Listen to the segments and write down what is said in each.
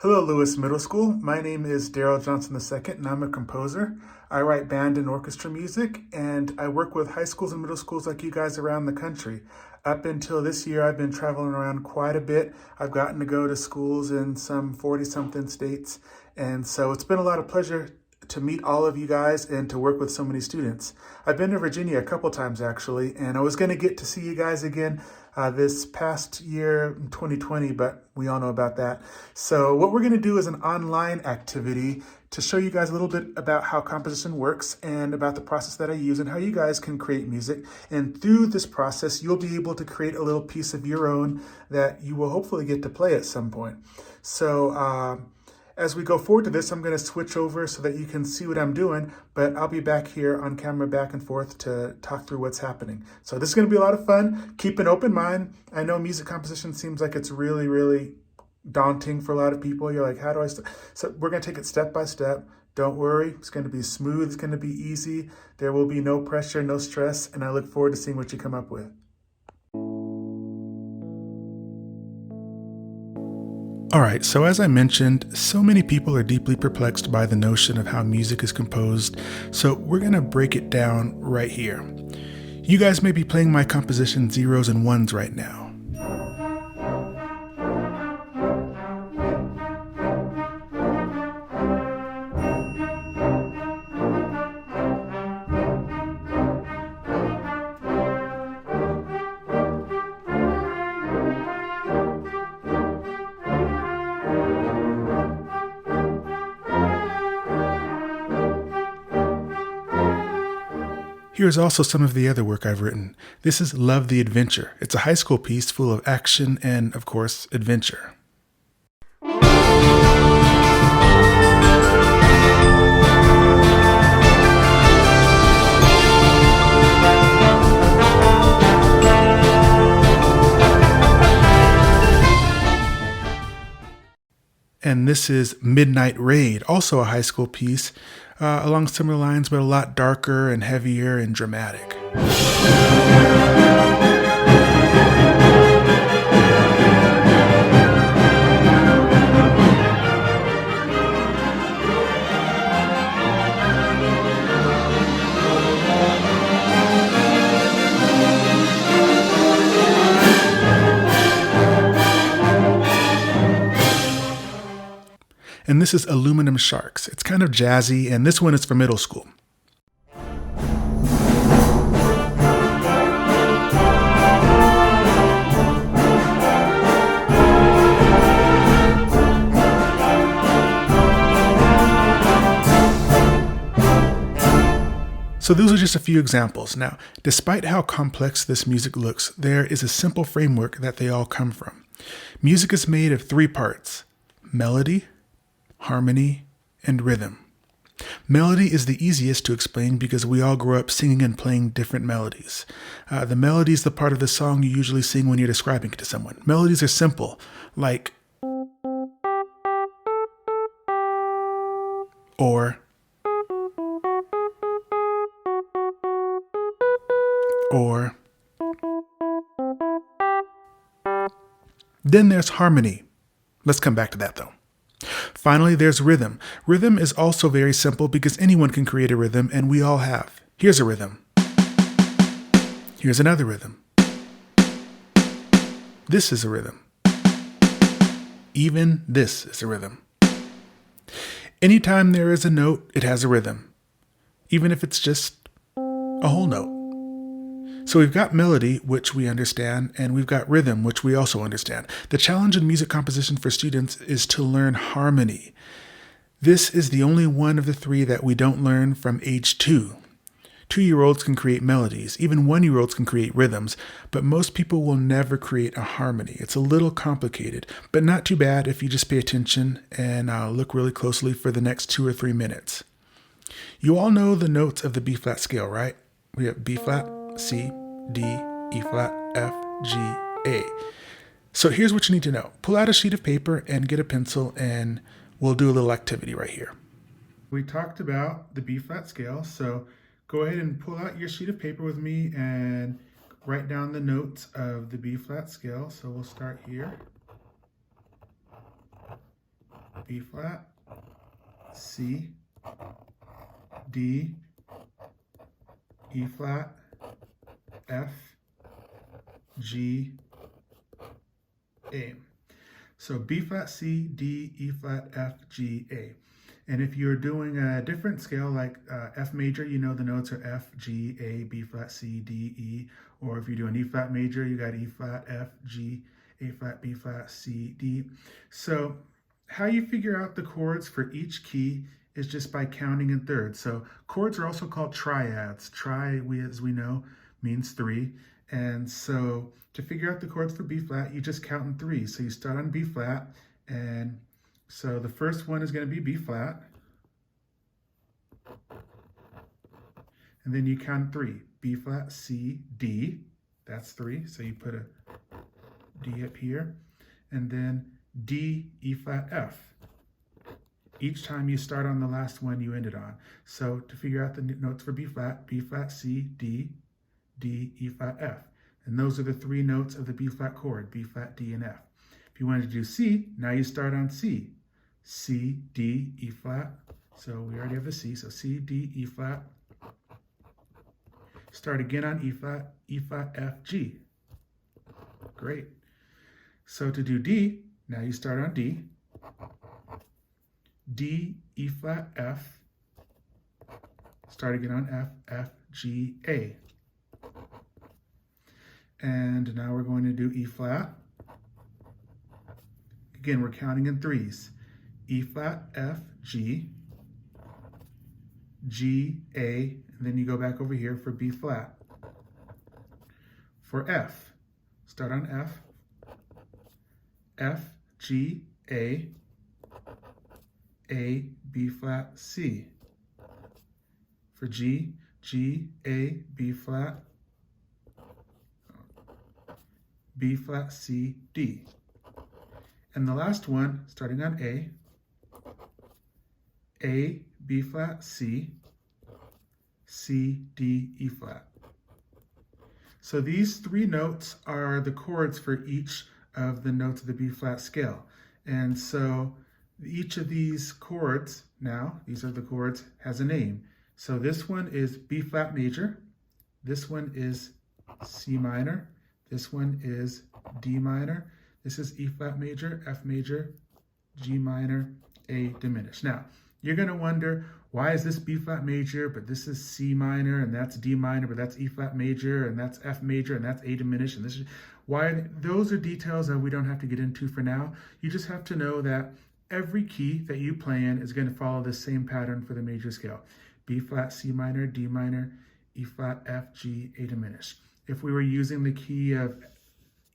Hello, Lewis Middle School. My name is Daryl Johnson II, and I'm a composer. I write band and orchestra music, and I work with high schools and middle schools like you guys around the country. Up until this year, I've been traveling around quite a bit. I've gotten to go to schools in some 40-something states, and so it's been a lot of pleasure to meet all of you guys and to work with so many students. I've been to Virginia a couple times actually, and I was going to get to see you guys again this past year, 2020, but we all know about that. So what we're going to do is an online activity to show you guys a little bit about how composition works and about the process that I use and how you guys can create music. And through this process, you'll be able to create a little piece of your own that you will hopefully get to play at some point. So as we go forward to this, I'm going to switch over so that you can see what I'm doing, but I'll be back here on camera back and forth to talk through what's happening. So this is going to be a lot of fun. Keep an open mind. I know music composition seems like it's really, really daunting for a lot of people. You're like, how do I start? So we're going to take it step by step. Don't worry. It's going to be smooth. It's going to be easy. There will be no pressure, no stress, and I look forward to seeing what you come up with. All right, so as I mentioned, so many people are deeply perplexed by the notion of how music is composed, so we're gonna break it down right here. You guys may be playing my composition zeros and ones right now. Here's also some of the other work I've written. This is Love the Adventure. It's a high school piece full of action and, of course, adventure. And this is Midnight Raid, also a high school piece, along similar lines, but a lot darker and heavier and dramatic. And this is Aluminum Sharks. It's kind of jazzy, and this one is for middle school. So those are just a few examples. Now, despite how complex this music looks, there is a simple framework that they all come from. Music is made of three parts: melody, harmony, and rhythm. Melody is the easiest to explain because we all grow up singing and playing different melodies. The melody is the part of the song you usually sing when you're describing it to someone. Melodies are simple, like or Then there's harmony. Let's come back to that though. Finally, there's rhythm. Rhythm is also very simple because anyone can create a rhythm, and we all have. Here's a rhythm. Here's another rhythm. This is a rhythm. Even this is a rhythm. Anytime there is a note, it has a rhythm, even if it's just a whole note. So we've got melody, which we understand, and we've got rhythm, which we also understand. The challenge in music composition for students is to learn harmony. This is the only one of the three that we don't learn from age 2. 2-year-olds can create melodies, even 1-year-olds can create rhythms, but most people will never create a harmony. It's a little complicated, but not too bad if you just pay attention and look really closely for the next 2 or 3 minutes. You all know the notes of the B-flat scale, right? We have B-flat, C, D, E flat, F, G, A. So here's what you need to know. Pull out a sheet of paper and get a pencil, and we'll do a little activity right here. We talked about the B-flat scale, so go ahead and pull out your sheet of paper with me and write down the notes of the B-flat scale. So we'll start here. B flat, C, D, E flat, F, G, A. So B flat, C, D, E flat, F, G, A. And if you're doing a different scale like F major, you know the notes are F, G, A, B flat, C, D, E. Or if you do an E flat major, you got E flat, F, G, A flat, B flat, C, D. So how you figure out the chords for each key is just by counting in thirds. So chords are also called triads. Tri, as we know, means three. And so to figure out the chords for B flat, you just count in threes. So you start on B flat, and so the first one is going to be B flat. And then you count three. B flat, C, D. That's three. So you put a D up here. And then D, E flat, F. Each time you start on the last one you ended on. So to figure out the notes for B flat, C, D, D, E flat, F. And those are the three notes of the B flat chord, B flat, D, and F. If you wanted to do C, now you start on C. C, D, E flat. So we already have the C, so C, D, E flat. Start again on E flat, F, G. Great. So to do D, now you start on D. D, E flat, F. Start again on F, F, G, A. And now we're going to do E flat. Again, we're counting in threes. E flat, F, G, G, A, and then you go back over here for B flat. For F, start on F, F, G, A, B flat, C. For G, G, A, B flat, B flat, C, D. And the last one, starting on A, B flat, C, D, E flat. So these three notes are the chords for each of the notes of the B flat scale. And so each of these chords, now, these are the chords, has a name. So this one is B flat major, this one is C minor, this one is D minor, this is E flat major, F major, G minor, A diminished. Now, you're going to wonder, why is this B flat major, but this is C minor, and that's D minor, but that's E flat major, and that's F major, and that's A diminished, and this is why. Those are details that we don't have to get into for now. You just have to know that every key that you play in is going to follow the same pattern for the major scale. B flat, C minor, D minor, E flat, F, G, A diminished. If we were using the key of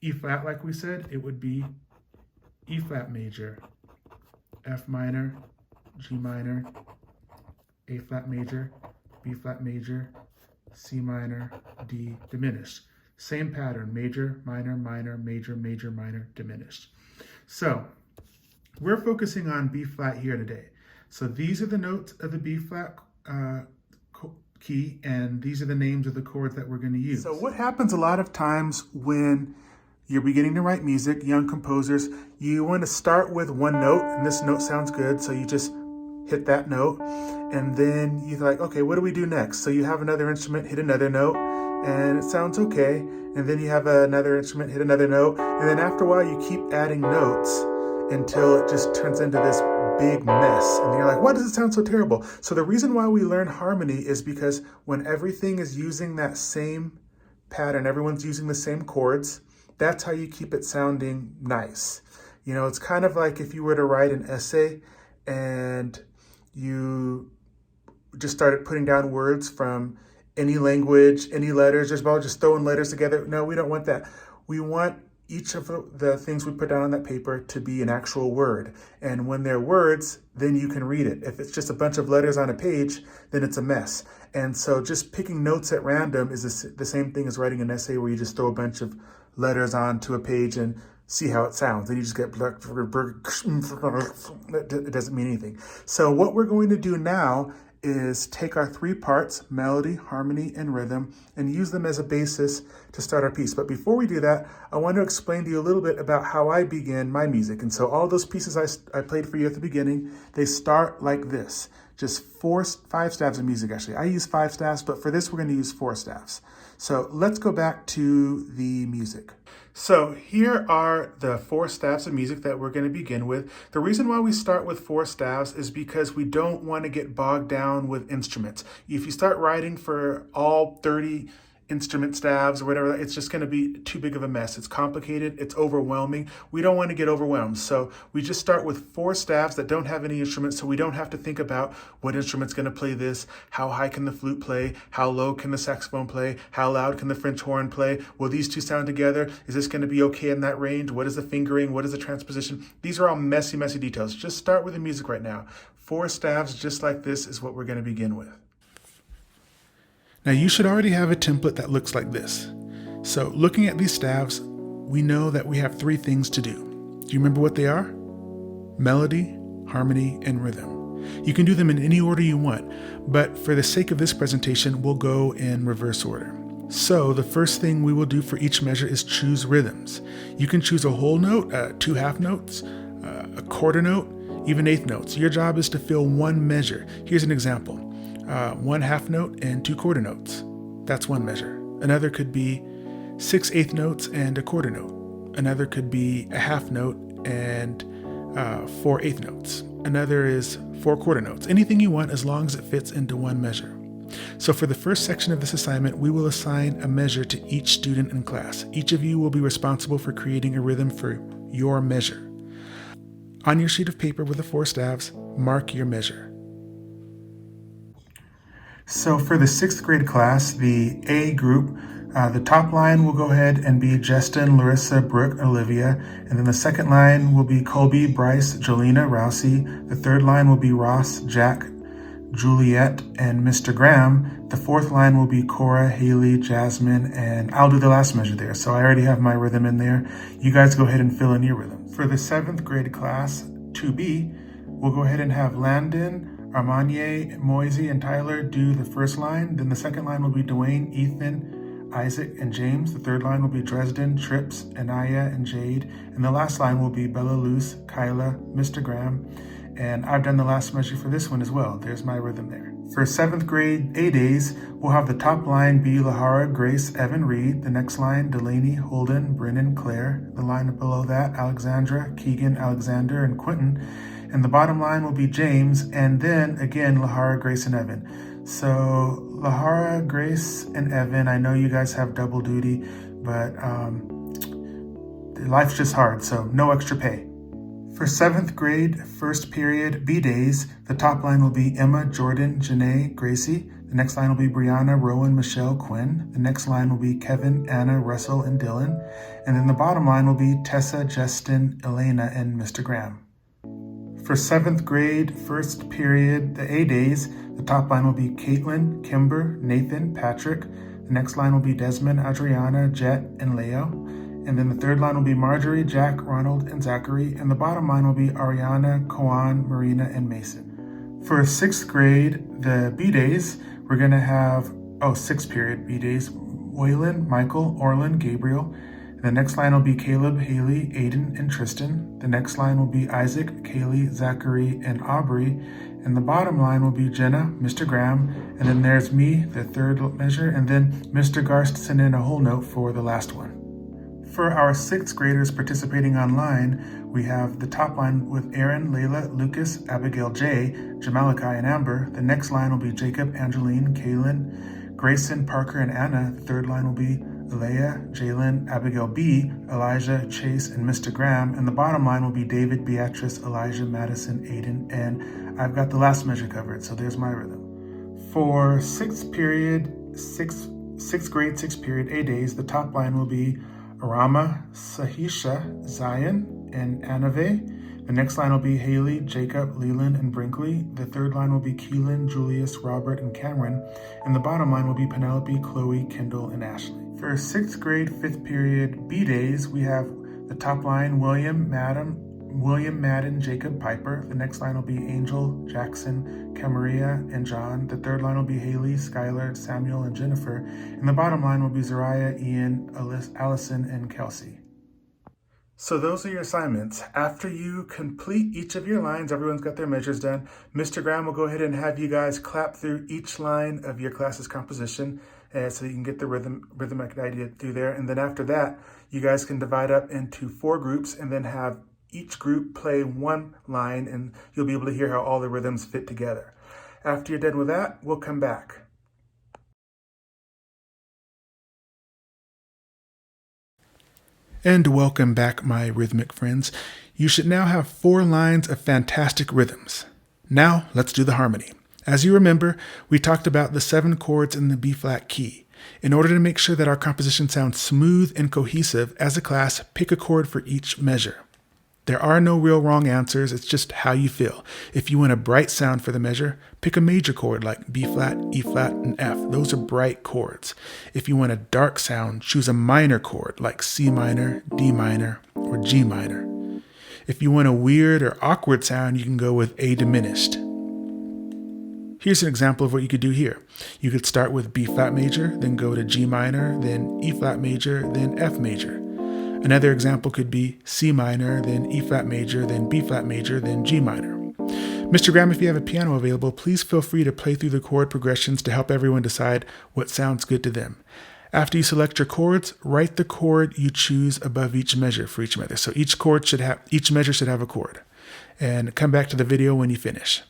E flat, like we said, it would be E flat major, F minor, G minor, A flat major, B flat major, C minor, D diminished. Same pattern, major, minor, minor, major, major, minor, diminished. So we're focusing on B flat here today. So these are the notes of the B flat key, and these are the names of the chords that we're going to use. So what happens a lot of times when you're beginning to write music, young composers, you want to start with one note, and this note sounds good, so you just hit that note, and then you're like, okay, what do we do next? So you have another instrument hit another note, and it sounds okay, and then you have another instrument hit another note, and then after a while you keep adding notes until it just turns into this big mess. And you're like, why does it sound so terrible? So the reason why we learn harmony is because when everything is using that same pattern, everyone's using the same chords, that's how you keep it sounding nice. You know, it's kind of like if you were to write an essay and you just started putting down words from any language, any letters, just throwing letters together. No, we don't want that. We want each of the things we put down on that paper to be an actual word. And when they're words, then you can read it. If it's just a bunch of letters on a page, then it's a mess. And so just picking notes at random is the same thing as writing an essay where you just throw a bunch of letters onto a page and see how it sounds. And you just get, it doesn't mean anything. So what we're going to do now is take our three parts, melody, harmony, and rhythm, and use them as a basis to start our piece. But before we do that, I want to explain to you a little bit about how I begin my music. And so all those pieces I played for you at the beginning, they start like this. Just five staves of music, actually. I use 5 staves, but for this, we're going to use 4 staves. So let's go back to the music. So here are the 4 staves of music that we're going to begin with. The reason why we start with 4 staves is because we don't want to get bogged down with instruments. If you start writing for all 30 instrument staves or whatever, it's just going to be too big of a mess. It's complicated, it's overwhelming. We don't want to get overwhelmed. So we just start with 4 staves that don't have any instruments, so we don't have to think about what instrument's going to play this, how high can the flute play, how low can the saxophone play, how loud can the French horn play, will these two sound together, is this going to be okay in that range, what is the fingering, what is the transposition. These are all messy details. Just start with the music right now. 4 staves just like this is what we're going to begin with. Now you should already have a template that looks like this. So looking at these staves, we know that we have 3 things to do. Do you remember what they are? Melody, harmony, and rhythm. You can do them in any order you want, but for the sake of this presentation, we'll go in reverse order. So the first thing we will do for each measure is choose rhythms. You can choose a whole note, 2 half notes, a quarter note, even eighth notes. Your job is to fill one measure. Here's an example. 1 half note and 2 quarter notes. That's one measure. Another could be 6 eighth notes and a quarter note. Another could be a half note and 4 eighth notes. Another is 4 quarter notes. Anything you want as long as it fits into one measure. So for the first section of this assignment, we will assign a measure to each student in class. Each of you will be responsible for creating a rhythm for your measure. On your sheet of paper with the 4 staves, mark your measure. So for the 6th grade class, the A group, the top line will go ahead and be Justin, Larissa, Brooke, Olivia. And then the second line will be Colby, Bryce, Jolena, Rousey. The third line will be Ross, Jack, Juliet, and Mr. Graham. The 4th line will be Cora, Haley, Jasmine, and I'll do the last measure there. So I already have my rhythm in there. You guys go ahead and fill in your rhythm. For the 7th grade class, 2B, we'll go ahead and have Landon, Armanye, Moisey, and Tyler do the first line. Then the second line will be Dwayne, Ethan, Isaac, and James. The third line will be Dresden, Trips, Anaya, and Jade. And the last line will be Bella Luce, Kyla, Mr. Graham. And I've done the last measure for this one as well. There's my rhythm there. For 7th grade A days, we'll have the top line be Lahara, Grace, Evan, Reed. The next line, Delaney, Holden, Brennan, Claire. The line below that, Alexandra, Keegan, Alexander, and Quentin. And the bottom line will be James, and then again, Lahara, Grace, and Evan. So Lahara, Grace, and Evan, I know you guys have double duty, but life's just hard, so no extra pay. For 7th grade, first period, B days, the top line will be Emma, Jordan, Janae, Gracie. The next line will be Brianna, Rowan, Michelle, Quinn. The next line will be Kevin, Anna, Russell, and Dylan. And then the bottom line will be Tessa, Justin, Elena, and Mr. Graham. For 7th grade, first period, the A days, the top line will be Caitlin, Kimber, Nathan, Patrick. The next line will be Desmond, Adriana, Jet, and Leo. And then the third line will be Marjorie, Jack, Ronald, and Zachary. And the bottom line will be Ariana, Koan, Marina, and Mason. For 6th grade, the B days, we're going to have, 6th period B days, Waylon, Michael, Orlin, Gabriel. The next line will be Caleb, Haley, Aiden, and Tristan. The next line will be Isaac, Kaylee, Zachary, and Aubrey. And the bottom line will be Jenna, Mr. Graham, and then there's me, the third measure, and then Mr. Garst sent in a whole note for the last one. For our 6th graders participating online, we have the top line with Aaron, Layla, Lucas, Abigail J, Jamalakai, and Amber. The next line will be Jacob, Angeline, Kaylin, Grayson, Parker, and Anna. The third line will be Alea, Jalen, Abigail B, Elijah, Chase, and Mr. Graham. And the bottom line will be David, Beatrice, Elijah, Madison, Aiden, and I've got the last measure covered, so there's my rhythm. For 6th period, 6th grade, 6th period, A days, the top line will be Arama, Sahisha, Zion, and Anave. The next line will be Haley, Jacob, Leland, and Brinkley. The third line will be Keelan, Julius, Robert, and Cameron. And the bottom line will be Penelope, Chloe, Kendall, and Ashley. For 6th grade, 5th period, B days, we have the top line, William, Madam, William Madden, Jacob Piper. The next line will be Angel, Jackson, Camaria, and John. The third line will be Haley, Skylar, Samuel, and Jennifer. And the bottom line will be Zariah, Ian, Allison, and Kelsey. So those are your assignments. After you complete each of your lines, everyone's got their measures done. Mr. Graham will go ahead and have you guys clap through each line of your class's composition so you can get the rhythmic idea through there. And then after that, you guys can divide up into 4 groups and then have each group play one line, and you'll be able to hear how all the rhythms fit together. After you're done with that, we'll come back. And welcome back, my rhythmic friends. You should now have 4 lines of fantastic rhythms. Now, let's do the harmony. As you remember, we talked about the 7 chords in the B-flat key. In order to make sure that our composition sounds smooth and cohesive, as a class, pick a chord for each measure. There are no real wrong answers, it's just how you feel. If you want a bright sound for the measure, pick a major chord like B-flat, E-flat, and F. Those are bright chords. If you want a dark sound, choose a minor chord like C minor, D minor, or G minor. If you want a weird or awkward sound, you can go with A diminished. Here's an example of what you could do here. You could start with B-flat major, then go to G minor, then E-flat major, then F major. Another example could be C minor, then E-flat major, then B-flat major, then G minor. Mr. Graham, if you have a piano available, please feel free to play through the chord progressions to help everyone decide what sounds good to them. After you select your chords, write the chord you choose above each measure for each measure. So each measure should have a chord. And come back to the video when you finish.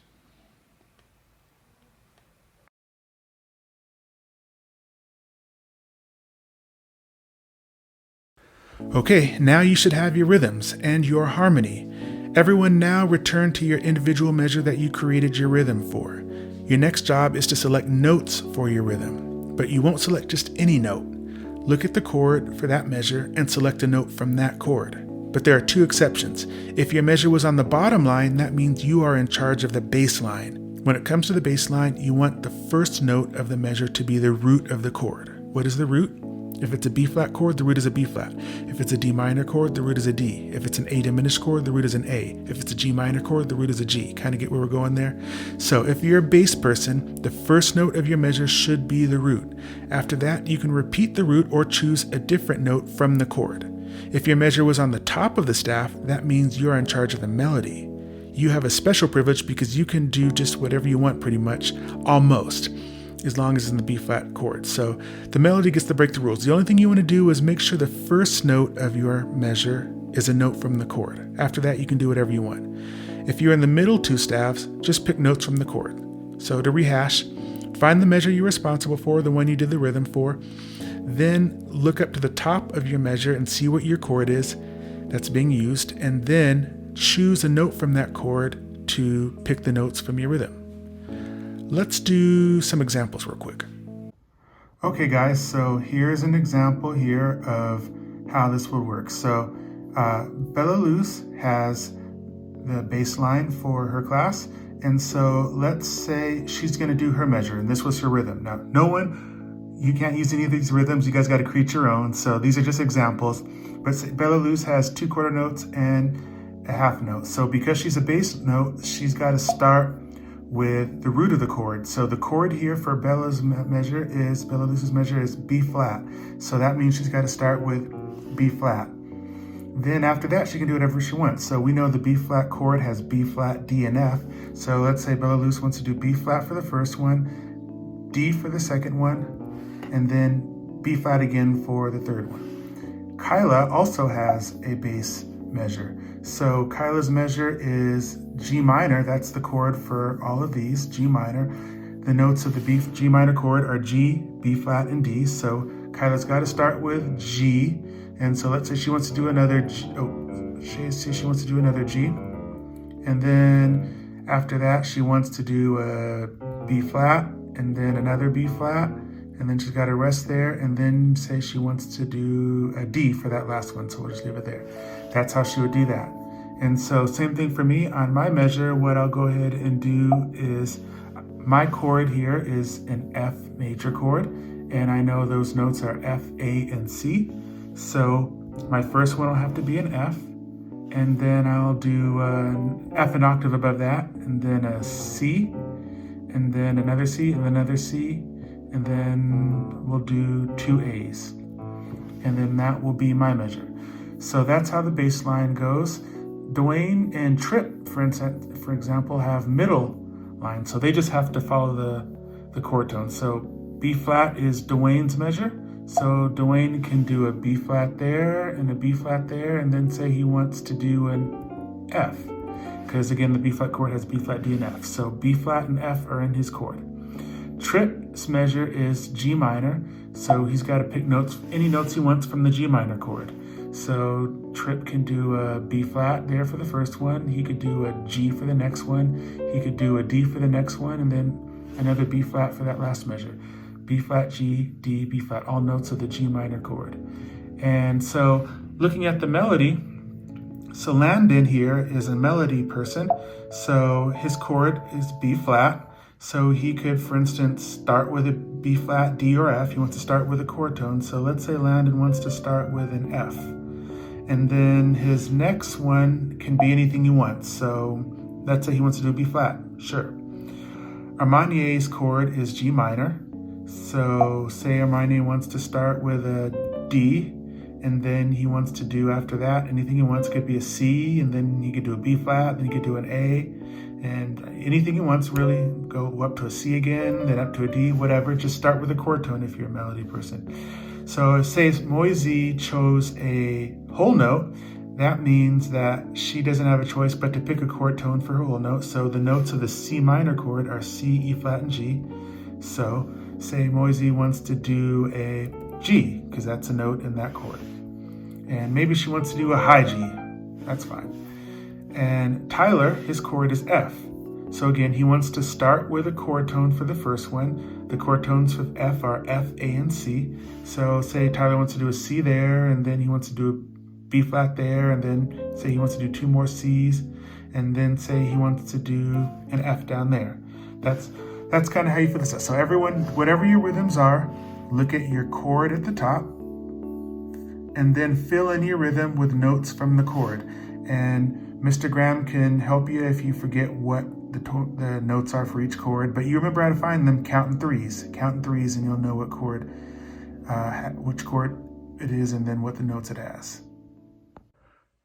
Okay, now you should have your rhythms and your harmony. Everyone now return to your individual measure that you created your rhythm for. Your next job is to select notes for your rhythm, but you won't select just any note. Look at the chord for that measure and select a note from that chord. But there are 2 exceptions. If your measure was on the bottom line, that means you are in charge of the bass line. When it comes to the bass line, you want the first note of the measure to be the root of the chord. What is the root? If it's a B-flat chord, the root is a B-flat. If it's a D minor chord, the root is a D. If it's an A diminished chord, the root is an A. If it's a G minor chord, the root is a G. Kind of get where we're going there? So if you're a bass person, the first note of your measure should be the root. After that, you can repeat the root or choose a different note from the chord. If your measure was on the top of the staff, that means you're in charge of the melody. You have a special privilege because you can do just whatever you want pretty much, almost, as long as it's in the B-flat chord. So the melody gets to break the rules. The only thing you want to do is make sure the first note of your measure is a note from the chord. After that, you can do whatever you want. If you're in the middle 2 staffs, just pick notes from the chord. So to rehash, find the measure you're responsible for, the one you did the rhythm for. Then look up to the top of your measure and see what your chord is that's being used, and then choose a note from that chord to pick the notes from your rhythm. Let's do some examples real quick. Okay guys, so here's an example here of how this would work. So Bella Luz has the bass line for her class, and so let's say she's going to do her measure, and this was her rhythm. Now, you can't use any of these rhythms, you guys got to create your own, so these are just examples. But Bella Luz has 2 quarter notes and a half note. So because she's a bass note, she's got to start with the root of the chord. So the chord here for Bella Luz's measure is B flat. So that means she's got to start with B flat. Then after that, she can do whatever she wants. So we know the B flat chord has B flat, D, and F. So let's say Bella Luz wants to do B flat for the first one, D for the second one, and then B flat again for the third one. Kyla also has a bass measure. So Kyla's measure is G minor. That's the chord for all of these, G minor. The notes of the G minor chord are G, B flat, and D. So Kyla's got to start with G. And so let's say she wants to do another G. She wants to do another G. And then after that, she wants to do a B flat, and then another B flat. And then she's got to rest there, and then say she wants to do a D for that last one, so we'll just leave it there. That's how she would do that. And so same thing for me. On my measure, what I'll go ahead and do is, my chord here is an F major chord, and I know those notes are F, A, and C. So my first one will have to be an F, and then I'll do an F an octave above that, and then a C, and then another C, and another C, and then we'll do 2 A's. And then that will be my measure. So that's how the bass line goes. Dwayne and Tripp, for example, have middle lines, so they just have to follow the chord tone. So B flat is Dwayne's measure. So Dwayne can do a B flat there and a B flat there, and then say he wants to do an F, because again, the B flat chord has B flat, D, and F. So B flat and F are in his chord. Tripp's measure is G minor, so he's got to pick notes, any notes he wants from the G minor chord. So Tripp can do a B flat there for the first one, he could do a G for the next one, he could do a D for the next one, and then another B flat for that last measure. B flat, G, D, B flat, all notes of the G minor chord. And so looking at the melody, so Landon here is a melody person, so his chord is B flat. So he could, for instance, start with a B flat, D, or F. He wants to start with a chord tone. So let's say Landon wants to start with an F. And then his next one can be anything he wants. So let's say he wants to do a B flat. Sure. Armanier's chord is G minor. So say Armanier wants to start with a D, and then he wants to do after that, anything he wants. Could be a C, and then he could do a B flat, then he could do an A. And anything he wants, really, go up to a C again, then up to a D, whatever. Just start with a chord tone if you're a melody person. So say Moisey chose a whole note. That means that she doesn't have a choice but to pick a chord tone for her whole note. So the notes of the C minor chord are C, E flat, and G. So say Moisey wants to do a G, because that's a note in that chord. And maybe she wants to do a high G. That's fine. And Tyler, his chord is F. So again, he wants to start with a chord tone for the first one. The chord tones for F are F, A, and C. So say Tyler wants to do a C there, and then he wants to do a B flat there, and then say he wants to do 2 more C's, and then say he wants to do an F down there. That's kind of how you feel this out. So everyone, whatever your rhythms are, look at your chord at the top, and then fill in your rhythm with notes from the chord. And Mr. Graham can help you if you forget what the notes are for each chord, but you remember how to find them. Count in threes, and you'll know what chord, which chord it is, and then what the notes it has.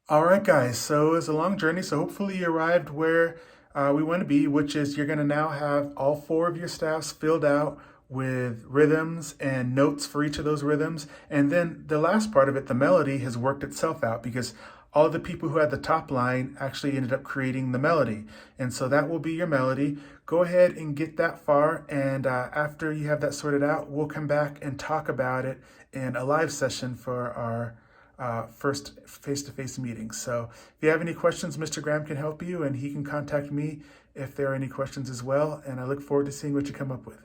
All right, guys, so it's a long journey, so hopefully you arrived where we want to be, which is you're going to now have all 4 of your staffs filled out with rhythms and notes for each of those rhythms. And then the last part of it, the melody, has worked itself out, because all the people who had the top line actually ended up creating the melody. And so that will be your melody. Go ahead and get that far, and after you have that sorted out, we'll come back and talk about it in a live session for our first face-to-face meeting. So if you have any questions, Mr. Graham can help you, and he can contact me if there are any questions as well. And I look forward to seeing what you come up with.